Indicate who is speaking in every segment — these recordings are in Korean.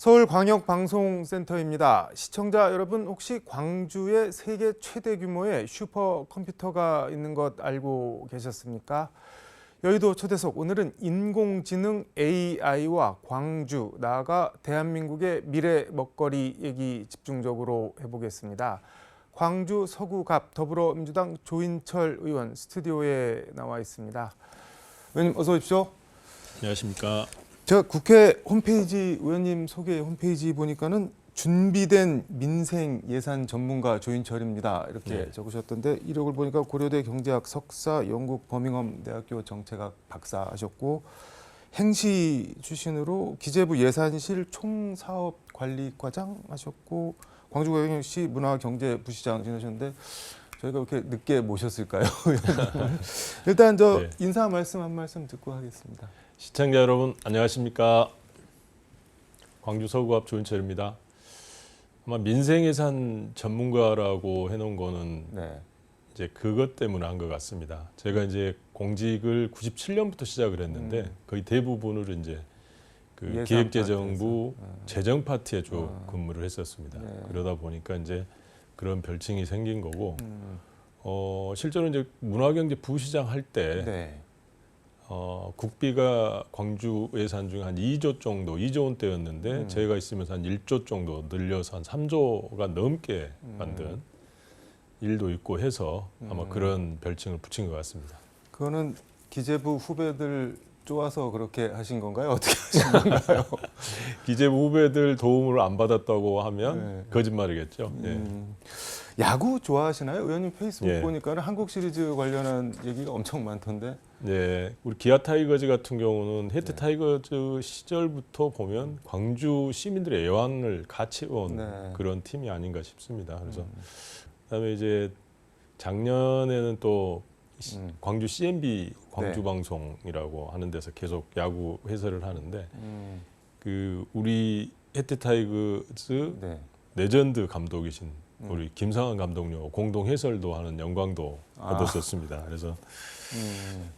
Speaker 1: 서울광역방송센터입니다. 시청자 여러분, 혹시 광주에 세계 최대 규모의 슈퍼컴퓨터가 있는 것 알고 계셨습니까? 여의도 초대석, 오늘은 인공지능 AI와 광주, 나아가 대한민국의 미래 먹거리 얘기 집중적으로 해보겠습니다. 광주 서구갑 더불어민주당 조인철 의원 스튜디오에 나와 있습니다. 의원님 어서 오십시오.
Speaker 2: 안녕하십니까.
Speaker 1: 제가 국회 홈페이지, 의원님 소개 홈페이지 보니까는 준비된 민생 예산 전문가 조인철입니다. 이렇게 적으셨던데, 이력을 보니까 고려대 경제학 석사, 영국 버밍엄 대학교 정책학 박사하셨고, 행시 출신으로 기재부 예산실 총사업관리과장 하셨고, 광주광역시 문화경제부시장 지내셨는데, 저희가 이렇게 늦게 모셨을까요? 일단 인사 말씀 한 말씀 듣고 하겠습니다.
Speaker 2: 시청자 여러분 안녕하십니까. 광주 서구갑 조인철입니다. 아마 민생예산 전문가라고 해놓은 거는 이제 그것 때문에 한 것 같습니다. 제가 이제 공직을 97년부터 시작을 했는데 거의 대부분을 이제 그 기획재정부 재정 파트에 주 근무를 했었습니다. 그러다 보니까 이제 그런 별칭이 생긴 거고, 실제로 이제 문화경제부시장 할 때 국비가 광주 예산 중에 한 2조 정도, 2조 원대였는데 제가 있으면서 한 1조 정도 늘려서 한 3조가 넘게 만든 일도 있고 해서 아마 그런 별칭을 붙인 것 같습니다.
Speaker 1: 그거는 기재부 후배들 쪼아서 그렇게 하신 건가요? 어떻게 하신 건가요?
Speaker 2: 기재부 후배들 도움을 안 받았다고 하면 거짓말이겠죠.
Speaker 1: 야구 좋아하시나요? 의원님 페이스북 보니까 한국 시리즈 관련한 얘기가 엄청 많던데.
Speaker 2: 네, 우리 기아 타이거즈 같은 경우는 해태 타이거즈 시절부터 보면 광주 시민들의 애환을 같이 온 그런 팀이 아닌가 싶습니다. 그래서 그다음에 이제 작년에는 또 광주 CNB 광주방송이라고 하는 데서 계속 야구 해설을 하는데 그 우리 해태 타이거즈 레전드 감독이신 우리 김상환 감독님 공동 해설도 하는 영광도 얻었었습니다. 그래서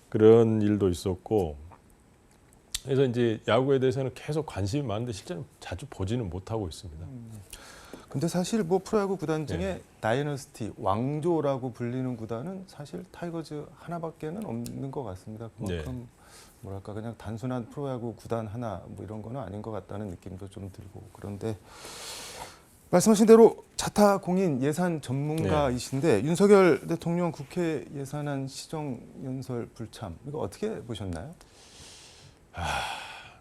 Speaker 2: 그런 일도 있었고, 그래서 이제 야구에 대해서는 계속 관심이 많은데 실제로 자주 보지는 못하고 있습니다.
Speaker 1: 근데 사실 뭐 프로야구 구단 중에 다이너스티, 왕조라고 불리는 구단은 사실 타이거즈 하나밖에는 없는 것 같습니다. 그만큼 뭐랄까 그냥 단순한 프로야구 구단 하나 뭐 이런 거는 아닌 것 같다는 느낌도 좀 들고, 그런데 말씀하신 대로 자타공인 예산 전문가이신데 윤석열 대통령 국회 예산안 시정연설 불참, 이거 어떻게 보셨나요?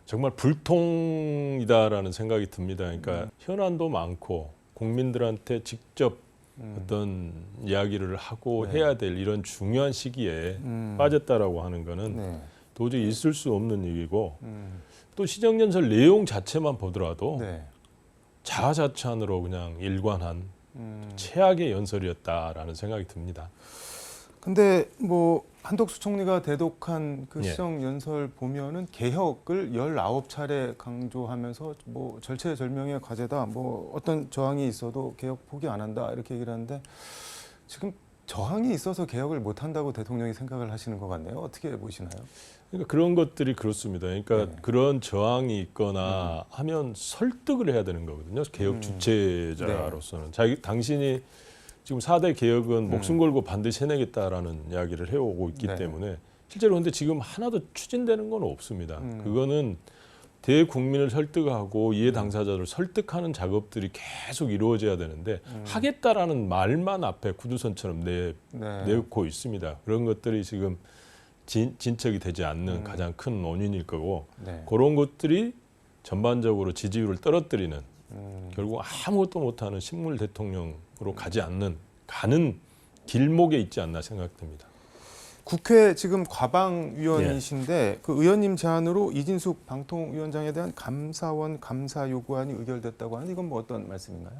Speaker 2: 정말 불통이다라는 생각이 듭니다. 그러니까 현안도 많고 국민들한테 직접 어떤 이야기를 하고 해야 될 이런 중요한 시기에 빠졌다라고 하는 거는 도저히 있을 수 없는 일이고, 또 시정연설 내용 자체만 보더라도 자화자찬으로 그냥 일관한 최악의 연설이었다라는 생각이 듭니다.
Speaker 1: 근데 뭐 한덕수 총리가 대독한 그 시정 연설 보면은 개혁을 19차례 강조하면서 뭐 절체절명의 과제다, 뭐 어떤 저항이 있어도 개혁 포기 안 한다, 이렇게 얘기를 하는데, 지금 저항이 있어서 개혁을 못 한다고 대통령이 생각을 하시는 것 같네요. 어떻게 보시나요?
Speaker 2: 그러니까 그런 것들이 그렇습니다. 그러니까 그런 저항이 있거나 하면 설득을 해야 되는 거거든요. 개혁 주체자로서는. 당신이 지금 4대 개혁은 목숨 걸고 반드시 해내겠다라는 이야기를 해오고 있기 때문에 실제로 근데 지금 하나도 추진되는 건 없습니다. 그거는 대국민을 설득하고 이해 당사자를 설득하는 작업들이 계속 이루어져야 되는데 하겠다라는 말만 앞에 구두선처럼 내놓고 있습니다. 그런 것들이 지금 진척이 되지 않는 가장 큰 원인일 거고, 그런 것들이 전반적으로 지지율을 떨어뜨리는, 결국 아무것도 못하는 식물 대통령으로 가는 길목에 있지 않나 생각됩니다.
Speaker 1: 국회 지금 과방위원이신데 그 의원님 제안으로 이진숙 방통위원장에 대한 감사원 감사 요구안이 의결됐다고 하는데, 이건 뭐 어떤 말씀인가요?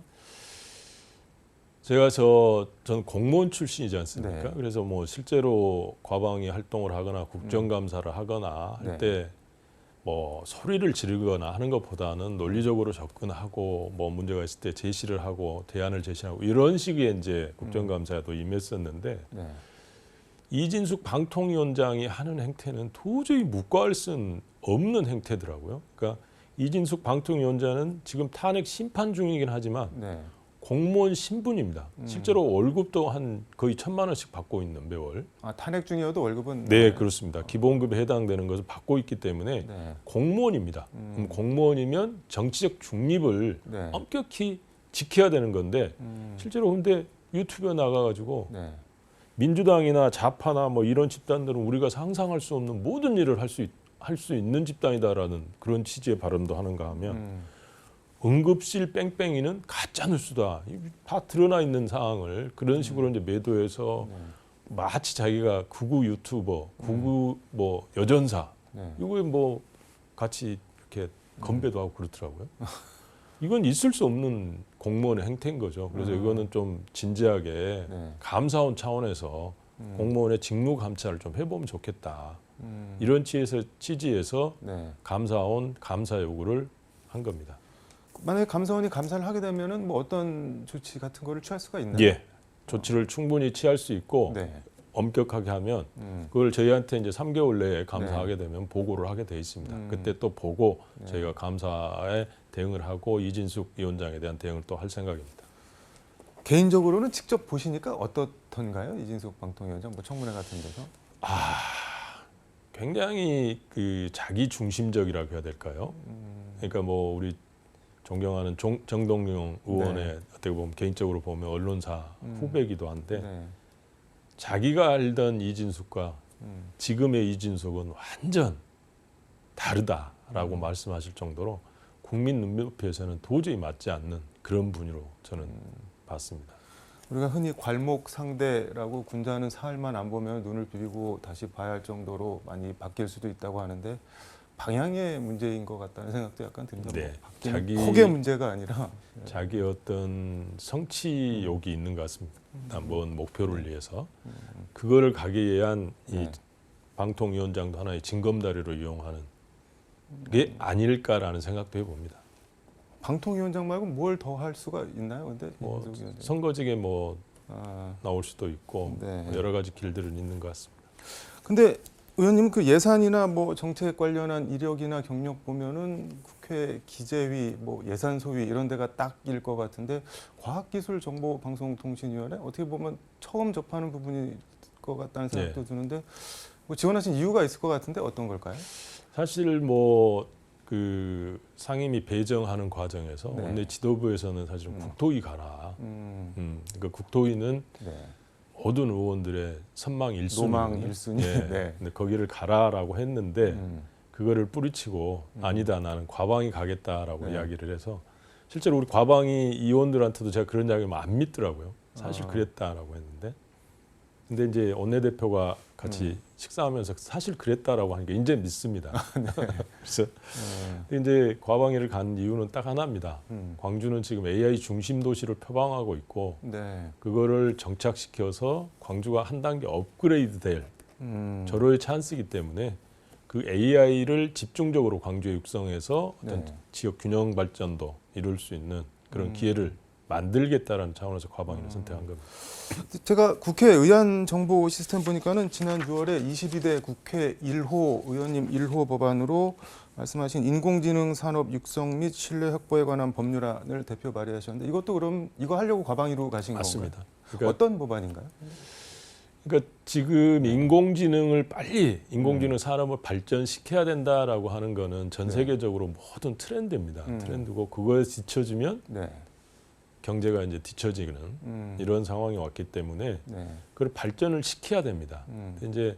Speaker 2: 제가 전 공무원 출신이지 않습니까? 그래서 뭐 실제로 과방위 활동을 하거나 국정감사를 하거나 할 때 뭐 소리를 지르거나 하는 것보다는 논리적으로 접근하고 뭐 문제가 있을 때 제시를 하고 대안을 제시하고 이런 식의 이제 국정감사에도 임했었는데 이진숙 방통위원장이 하는 행태는 도저히 묵과할 수는 없는 행태더라고요. 그러니까 이진숙 방통위원장은 지금 탄핵 심판 중이긴 하지만
Speaker 1: 네.
Speaker 2: 공무원 신분입니다. 실제로 월급도 한 거의 1,000만 원씩 받고 있는 매월.
Speaker 1: 아, 탄핵 중이어도 월급은
Speaker 2: 네, 그렇습니다. 기본급에 해당되는 것을 받고 있기 때문에
Speaker 1: 네.
Speaker 2: 공무원입니다. 그럼 공무원이면 정치적 중립을
Speaker 1: 네.
Speaker 2: 엄격히 지켜야 되는 건데 실제로 근데 유튜브에 나가가지고
Speaker 1: 네.
Speaker 2: 민주당이나 좌파나 뭐 이런 집단들은 우리가 상상할 수 없는 모든 일을 할 수 있는 집단이다라는 그런 취지의 발언도 하는가 하면 응급실 뺑뺑이는 가짜 뉴스다. 다 드러나 있는 상황을 그런 식으로 이제 매도해서 마치 자기가 극우 유튜버, 극우 뭐 여전사
Speaker 1: 네.
Speaker 2: 이거에 뭐 같이 이렇게 건배도 하고 그렇더라고요. 이건 있을 수 없는 공무원의 행태인 거죠. 그래서 이거는 좀 진지하게
Speaker 1: 네.
Speaker 2: 감사원 차원에서 공무원의 직무 감찰을 좀 해보면 좋겠다. 이런 취지에서
Speaker 1: 네.
Speaker 2: 감사원 감사 요구를 한 겁니다.
Speaker 1: 만약에 감사원이 감사를 하게 되면은 뭐 어떤 조치 같은 거를 취할 수가 있나요?
Speaker 2: 예, 조치를 충분히 취할 수 있고
Speaker 1: 네.
Speaker 2: 엄격하게 하면 그걸 저희한테 이제 3개월 내에 감사하게 되면 보고를 하게 돼 있습니다. 그때 또 보고 저희가 감사에 대응을 하고 이진숙 위원장에 대한 대응을 또 할 생각입니다.
Speaker 1: 개인적으로는 직접 보시니까 어떻던가요? 이진숙 방통위원장 뭐 청문회 같은 데서?
Speaker 2: 굉장히 그 자기 중심적이라고 해야 될까요? 그러니까 뭐 우리 존경하는 정동영 의원의
Speaker 1: 네.
Speaker 2: 어떻게 보면 개인적으로 보면 언론사 후배이기도 한데
Speaker 1: 네.
Speaker 2: 자기가 알던 이진숙과 지금의 이진숙은 완전 다르다라고 말씀하실 정도로 국민 눈높이에서는 도저히 맞지 않는 그런 분으로 저는 봤습니다.
Speaker 1: 우리가 흔히 괄목 상대라고 군자는 사흘만 안 보면 눈을 비비고 다시 봐야 할 정도로 많이 바뀔 수도 있다고 하는데 방향의 문제인 것 같다는 생각도 약간 듭니다.
Speaker 2: 네,
Speaker 1: 자기 폭의 문제가 아니라
Speaker 2: 자기 어떤 성취욕이 있는 것 같습니다. 먼 목표를 위해서 그거를 가기 위한 이
Speaker 1: 네.
Speaker 2: 방통위원장도 하나의 징검다리로 이용하는 게 아닐까라는 생각도 해봅니다.
Speaker 1: 방통위원장 말고 뭘 더 할 수가 있나요? 근데
Speaker 2: 뭐
Speaker 1: 이진숙 위원장.
Speaker 2: 선거직에 뭐
Speaker 1: 아,
Speaker 2: 나올 수도 있고
Speaker 1: 네.
Speaker 2: 여러 가지 길들은 있는 것 같습니다.
Speaker 1: 근데 의원님 그 예산이나 뭐 정책 관련한 이력이나 경력 보면은 국회 기재위 뭐 예산소위 이런 데가 딱일 것 같은데 과학기술정보방송통신위원회 어떻게 보면 처음 접하는 부분일 것 같다는 생각도 드는데 뭐 지원하신 이유가 있을 것 같은데 어떤 걸까요?
Speaker 2: 사실 뭐 그 상임위 배정하는 과정에서
Speaker 1: 네.
Speaker 2: 원내 지도부에서는 사실 국토위 가라. 그러니까 국토위는
Speaker 1: 네.
Speaker 2: 모든 의원들의 선망 1순위.
Speaker 1: 노망 1순위.
Speaker 2: 네.
Speaker 1: 네.
Speaker 2: 근데 거기를 가라라고 했는데 그거를 뿌리치고 아니다 나는 과방위 가겠다라고
Speaker 1: 네.
Speaker 2: 이야기를 해서 실제로 우리 과방위 의원들한테도 제가 그런 이야기하면 안 믿더라고요. 사실 그랬다라고 했는데 근데 이제 원내대표가 같이 식사하면서 사실 그랬다라고 하니까 이제 믿습니다. 그래서 이제 과방위를 간 이유는 딱 하나입니다. 광주는 지금 AI 중심 도시를 표방하고 있고
Speaker 1: 네.
Speaker 2: 그거를 정착시켜서 광주가 한 단계 업그레이드 될 절호의 찬스이기 때문에 그 AI를 집중적으로 광주에 육성해서 어떤
Speaker 1: 네.
Speaker 2: 지역 균형 발전도 이룰 수 있는 그런 기회를 만들겠다라는 차원에서 과방위를 선택한 겁니다.
Speaker 1: 제가 국회 의안 정보 시스템 보니까는 지난 6월에 22대 국회 1호 의원님 1호 법안으로 말씀하신 인공지능 산업 육성 및 신뢰 확보에 관한 법률안을 대표 발의하셨는데 이것도 그럼 이거 하려고 과방위로 가신
Speaker 2: 맞습니다.
Speaker 1: 건가요?
Speaker 2: 그러니까,
Speaker 1: 어떤 법안인가요?
Speaker 2: 그러니까 지금 인공지능을 빨리 인공지능 산업을 발전시켜야 된다라고 하는 거는 전 세계적으로 모든 트렌드입니다. 트렌드고 그거에 뒤처지면
Speaker 1: 네.
Speaker 2: 경제가 이제 뒤처지는 이런 상황이 왔기 때문에
Speaker 1: 네.
Speaker 2: 그걸 발전을 시켜야 됩니다. 근데 이제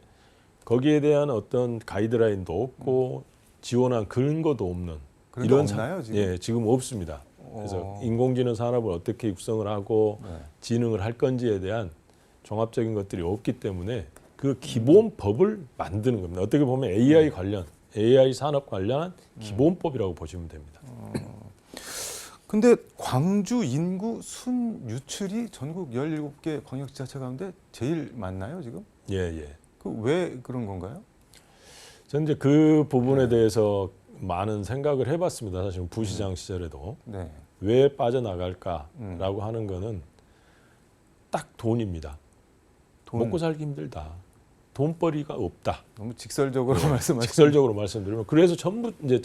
Speaker 2: 거기에 대한 어떤 가이드라인도 없고 지원한 근거도 없는
Speaker 1: 그런 게 없나요, 지금?
Speaker 2: 예, 지금 없습니다. 그래서 인공지능 산업을 어떻게 육성을 하고
Speaker 1: 네.
Speaker 2: 진흥을 할 건지에 대한 종합적인 것들이 없기 때문에 그 기본 법을 만드는 겁니다. 어떻게 보면 AI 관련, AI 산업 관련한 기본법이라고 보시면 됩니다.
Speaker 1: 근데 광주 인구 순 유출이 전국 17개 광역지자체 가운데 제일 많나요, 지금?
Speaker 2: 예, 예.
Speaker 1: 그 왜 그런 건가요?
Speaker 2: 저는 이제 그 부분에 대해서 많은 생각을 해봤습니다. 사실 부시장 시절에도
Speaker 1: 네.
Speaker 2: 왜 빠져나갈까라고 하는 거는 딱 돈입니다.
Speaker 1: 돈.
Speaker 2: 먹고 살기 힘들다. 돈벌이가 없다.
Speaker 1: 너무 직설적으로 말씀하시죠.
Speaker 2: 직설적으로 말씀드리면 그래서 전부 이제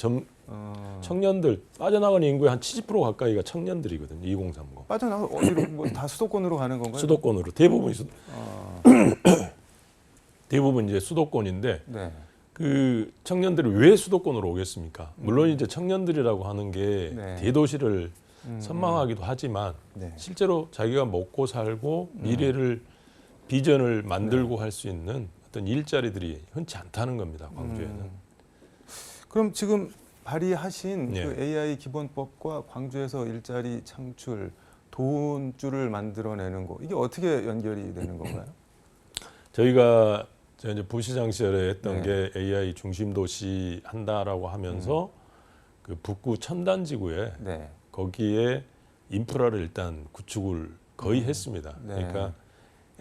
Speaker 2: 청년들 빠져나가는 인구의 한 70% 가까이가 청년들이거든요. 2030.
Speaker 1: 빠져나가 어디로 뭐 다 수도권으로 가는 건가요?
Speaker 2: 수도권으로 대부분이 대부분 이제 수도권인데
Speaker 1: 네.
Speaker 2: 그 청년들이 왜 수도권으로 오겠습니까? 물론 이제 청년들이라고 하는 게
Speaker 1: 네.
Speaker 2: 대도시를 선망하기도 하지만
Speaker 1: 네.
Speaker 2: 실제로 자기가 먹고 살고 미래를 비전을 만들고 할 수 있는 어떤 일자리들이 흔치 않다는 겁니다. 광주에는.
Speaker 1: 그럼 지금 발의하신
Speaker 2: 예.
Speaker 1: 그 AI 기본법과 광주에서 일자리 창출, 돈줄을 만들어내는 거 이게 어떻게 연결이 되는 건가요?
Speaker 2: 저희가 이제 부시장 시절에 했던
Speaker 1: 네.
Speaker 2: 게 AI 중심 도시 한다라고 하면서 그 북구 천단지구에
Speaker 1: 네.
Speaker 2: 거기에 인프라를 일단 구축을 거의 했습니다.
Speaker 1: 네.
Speaker 2: 그러니까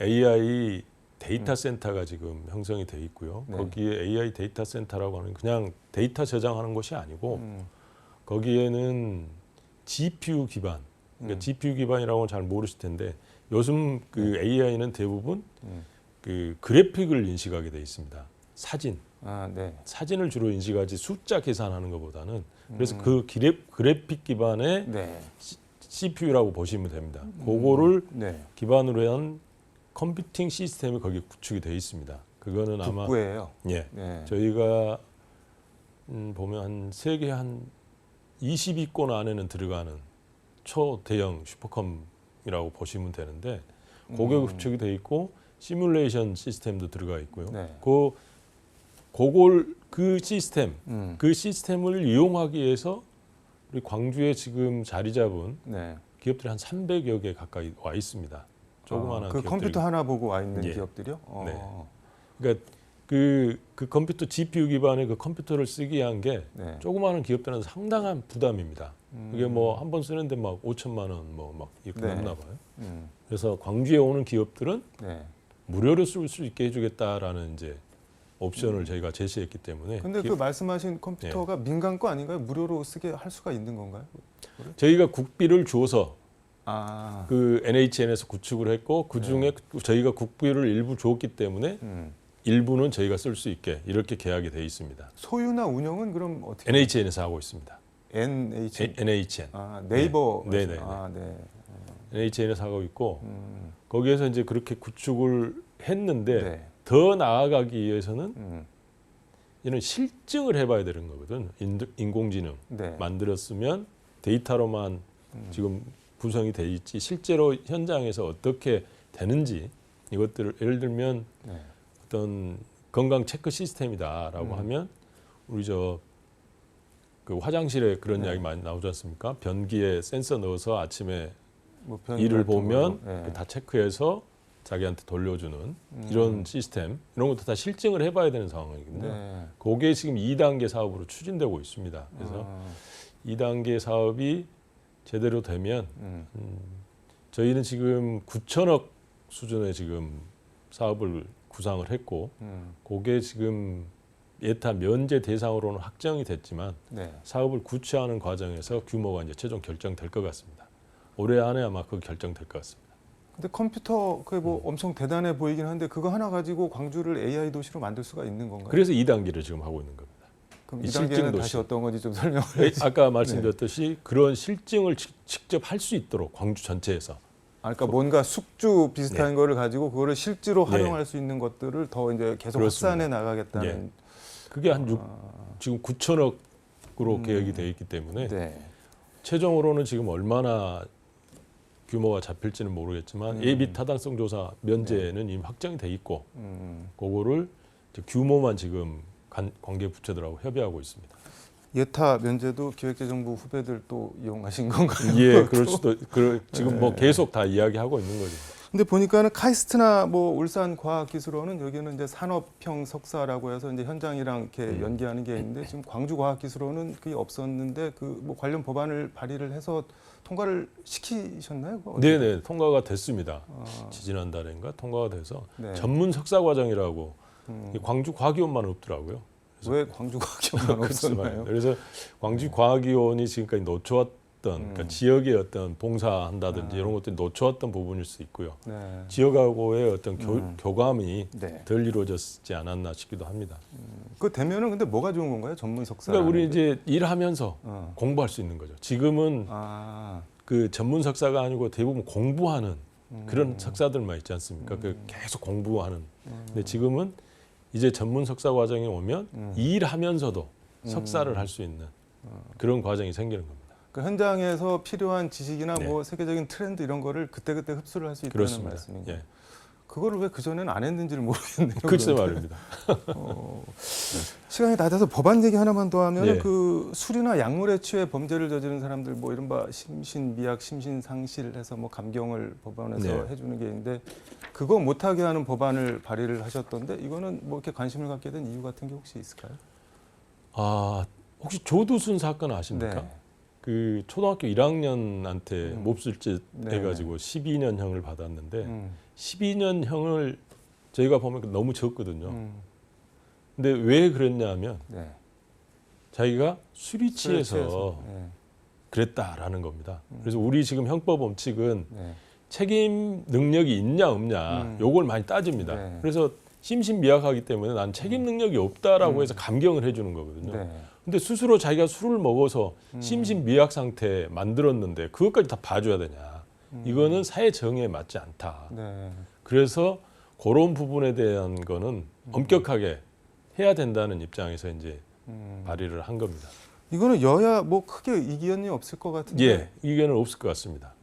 Speaker 2: AI 데이터 센터가 지금 형성이 돼 있고요.
Speaker 1: 네.
Speaker 2: 거기에 AI 데이터 센터라고 하는 그냥 데이터 저장하는 곳이 아니고 거기에는 GPU 기반, 그러니까 GPU 기반이라고는 잘 모르실 텐데 요즘 그 AI는 대부분 그 그래픽을 인식하게 돼 있습니다. 사진.
Speaker 1: 네.
Speaker 2: 사진을 주로 인식하지 숫자 계산하는 것보다는 그래서 그 그래픽 기반의
Speaker 1: 네.
Speaker 2: CPU라고 보시면 됩니다. 그거를
Speaker 1: 네.
Speaker 2: 기반으로 한 컴퓨팅 시스템이 거기에 구축이 되어 있습니다. 그거는 아마
Speaker 1: 북구예요.
Speaker 2: 예,
Speaker 1: 네.
Speaker 2: 저희가 보면 한 세계 한 20위권 안에는 들어가는 초대형 슈퍼컴이라고 보시면 되는데 그게 구축이 되어 있고 시뮬레이션 시스템도 들어가 있고요.
Speaker 1: 네.
Speaker 2: 그 시스템, 그 시스템을 이용하기 위해서 우리 광주에 지금 자리 잡은
Speaker 1: 네.
Speaker 2: 기업들이 한 300여 개 가까이 와 있습니다. 조그마한
Speaker 1: 그
Speaker 2: 기업들이.
Speaker 1: 컴퓨터 하나 보고 와 있는
Speaker 2: 예.
Speaker 1: 기업들이요?
Speaker 2: 네. 그러니까 그 컴퓨터 GPU 기반의 그 컴퓨터를 쓰기 위한 게
Speaker 1: 네.
Speaker 2: 조그마한 기업들은 상당한 부담입니다. 이게 뭐 한 번 쓰는데 막 5천만 원 뭐 막 이렇게
Speaker 1: 네.
Speaker 2: 넘나 봐요.
Speaker 1: 음.
Speaker 2: 그래서 광주에 오는 기업들은
Speaker 1: 네.
Speaker 2: 무료로 쓸 수 있게 해주겠다라는 이제 옵션을 저희가 제시했기 때문에
Speaker 1: 근데 그 말씀하신 컴퓨터가 민간 거 아닌가요? 무료로 쓰게 할 수가 있는 건가요?
Speaker 2: 저희가 국비를 주어서
Speaker 1: 아.
Speaker 2: 그 NHN에서 구축을 했고 그 중에 저희가 국비를 일부 줬기 때문에 일부는 저희가 쓸 수 있게 이렇게 계약이 돼 있습니다.
Speaker 1: 소유나 운영은 그럼 어떻게?
Speaker 2: NHN에서 하고 있습니다.
Speaker 1: NHN.
Speaker 2: NHN.
Speaker 1: 아, 네이버.
Speaker 2: 네. 네네.
Speaker 1: 아, 네.
Speaker 2: NHN에서 하고 있고 거기에서 이제 그렇게 구축을 했는데
Speaker 1: 네.
Speaker 2: 더 나아가기 위해서는 이런 실증을 해봐야 되는 거거든. 인공지능
Speaker 1: 네.
Speaker 2: 만들었으면 데이터로만 지금 구성이 돼 있지 실제로 현장에서 어떻게 되는지 이것들을 예를 들면
Speaker 1: 네.
Speaker 2: 어떤 건강 체크 시스템이다라고 하면 우리 그 화장실에 그런 이야기 많이 나오지 않습니까? 변기에 센서 넣어서 아침에
Speaker 1: 뭐 변
Speaker 2: 일을
Speaker 1: 같은
Speaker 2: 보면
Speaker 1: 걸로. 네.
Speaker 2: 다 체크해서 자기한테 돌려주는 이런 시스템 이런 것도 다 실증을 해봐야 되는 상황이거든요.
Speaker 1: 네.
Speaker 2: 그게 지금 2단계 사업으로 추진되고 있습니다. 그래서 2단계 사업이 제대로 되면 저희는 지금 9천억 수준의 지금 사업을 구상을 했고 그게 지금 예타 면제 대상으로는 확정이 됐지만
Speaker 1: 네.
Speaker 2: 사업을 구체화하는 과정에서 규모가 이제 최종 결정될 것 같습니다. 올해 안에 아마 그 결정될 것 같습니다.
Speaker 1: 근데 컴퓨터 그게 뭐 엄청 대단해 보이긴 한데 그거 하나 가지고 광주를 AI 도시로 만들 수가 있는 건가요?
Speaker 2: 그래서 2단계를 지금 하고 있는 겁니다.
Speaker 1: 그럼
Speaker 2: 이
Speaker 1: 2단계는
Speaker 2: 실증
Speaker 1: 다시
Speaker 2: 도시.
Speaker 1: 어떤 건지 좀 설명을
Speaker 2: 아까 말씀드렸듯이 그런 실증을 직접 할 수 있도록 광주 전체에서
Speaker 1: 그러니까 뭔가 숙주 비슷한
Speaker 2: 네.
Speaker 1: 거를 가지고 그거를 실제로
Speaker 2: 네.
Speaker 1: 활용할 수 있는 것들을 더 이제 계속
Speaker 2: 그렇습니다.
Speaker 1: 확산해 나가겠다는.
Speaker 2: 그게 한 지금 9천억으로 계획이 되어 있기 때문에
Speaker 1: 네.
Speaker 2: 최종으로는 지금 얼마나 규모가 잡힐지는 모르겠지만 예비 타당성 조사 면제는 이미 확정이 돼 있고 그거를 이제 규모만 지금 관계 부처들하고 협의하고 있습니다.
Speaker 1: 예타 면제도 기획재정부 후배들 또 이용하신 건가요?
Speaker 2: 예, 그럴 수도 지금 뭐 계속 다 이야기하고 있는 거죠.
Speaker 1: 근데 보니까는 카이스트나 뭐 울산 과학기술원은 여기는 이제 산업형 석사라고 해서 이제 현장이랑 이렇게 연계하는 게 있는데 지금 광주 과학기술원은 그게 없었는데 그 뭐 관련 법안을 발의를 해서 통과를 시키셨나요?
Speaker 2: 네네, 통과가 됐습니다. 지지난달인가 통과가 돼서
Speaker 1: 네.
Speaker 2: 전문 석사 과정이라고 광주 과기원만 없더라고요.
Speaker 1: 왜 광주 과학기술원 없었나요?
Speaker 2: 그래서 광주 과학위원이 지금까지 노초와 그러니까 지역의 어떤 봉사한다든지 이런 것들이 놓쳐왔던 부분일 수 있고요.
Speaker 1: 네.
Speaker 2: 지역하고의 어떤 교감이
Speaker 1: 네.
Speaker 2: 덜 이루어졌지 않았나 싶기도 합니다.
Speaker 1: 그 되면은 근데 뭐가 좋은 건가요? 전문 석사.
Speaker 2: 그러니까 우리 이제 일하면서
Speaker 1: 어.
Speaker 2: 공부할 수 있는 거죠. 지금은
Speaker 1: 아.
Speaker 2: 그 전문 석사가 아니고 대부분 공부하는 그런 석사들만 있지 않습니까? 그 계속 공부하는. 근데 지금은 이제 전문 석사 과정에 오면 일하면서도 석사를 할 수 있는 그런 과정이 생기는 겁니다.
Speaker 1: 그 현장에서 필요한 지식이나
Speaker 2: 네.
Speaker 1: 뭐 세계적인 트렌드 이런 거를 그때그때 흡수를 할 수 있다는
Speaker 2: 그렇습니다.
Speaker 1: 말씀인가요?
Speaker 2: 예.
Speaker 1: 그거를 왜 그전에는 안 했는지를 모르겠네요.
Speaker 2: 글쎄 말입니다.
Speaker 1: 시간이 다 돼서 법안 얘기 하나만 더 하면
Speaker 2: 네.
Speaker 1: 그 술이나 약물에 취해 범죄를 저지른 사람들 뭐 이른바 심신미약, 심신상실해서 뭐 감경을 법원에서
Speaker 2: 네.
Speaker 1: 해주는 게 있는데 그거 못하게 하는 법안을 발의를 하셨던데 이거는 뭐 이렇게 관심을 갖게 된 이유 같은 게 혹시 있을까요?
Speaker 2: 아, 혹시 조두순 사건 아십니까?
Speaker 1: 네.
Speaker 2: 그 초등학교 1학년한테 몹쓸 짓
Speaker 1: 네.
Speaker 2: 해가지고 12년형을 받았는데 12년형을 저희가 보면 너무 적거든요. 근데 왜 그랬냐면
Speaker 1: 네.
Speaker 2: 자기가 술이 취해서
Speaker 1: 네.
Speaker 2: 그랬다라는 겁니다. 그래서 우리 지금 형법 원칙은
Speaker 1: 네.
Speaker 2: 책임 능력이 있냐 없냐 요걸 많이 따집니다.
Speaker 1: 네.
Speaker 2: 그래서 심신미약하기 때문에 난 책임 능력이 없다라고 해서 감경을 해주는 거거든요.
Speaker 1: 네.
Speaker 2: 근데 스스로 자기가 술을 먹어서 심신미약 상태 만들었는데 그것까지 다 봐줘야 되냐. 이거는 사회 정의에 맞지 않다.
Speaker 1: 네.
Speaker 2: 그래서 그런 부분에 대한 거는 엄격하게 해야 된다는 입장에서 이제 발의를 한 겁니다.
Speaker 1: 이거는 여야 뭐 크게 이견이 없을 것 같은데.
Speaker 2: 예, 이견은 없을 것 같습니다.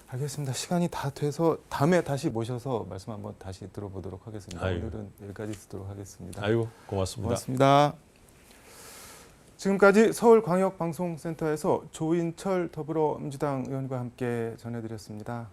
Speaker 1: 알겠습니다. 시간이 다 돼서 다음에 다시 모셔서 말씀 한번 다시 들어보도록 하겠습니다.
Speaker 2: 아이고.
Speaker 1: 오늘은 여기까지 듣도록 하겠습니다.
Speaker 2: 아이고, 고맙습니다.
Speaker 1: 고맙습니다. 지금까지 서울광역방송센터에서 조인철 더불어민주당 의원과 함께 전해드렸습니다.